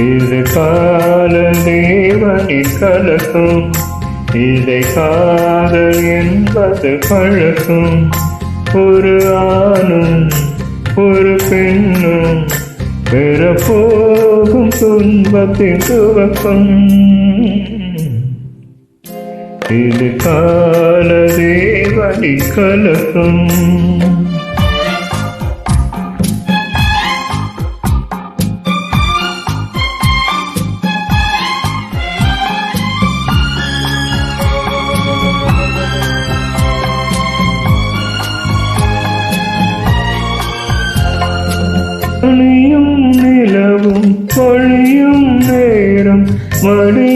இது கால தேவனின் கலக்கம், இதை காதல் என்பது பழக்கம். ஒரு ஆணும் ஒரு பெண்ணும் பெறப்போகும் துன்பத்தின் துவக்கம். இது கால தேவனின் கலக்கம். பனியும் நிலவும் பொழியும் நேரம் மடி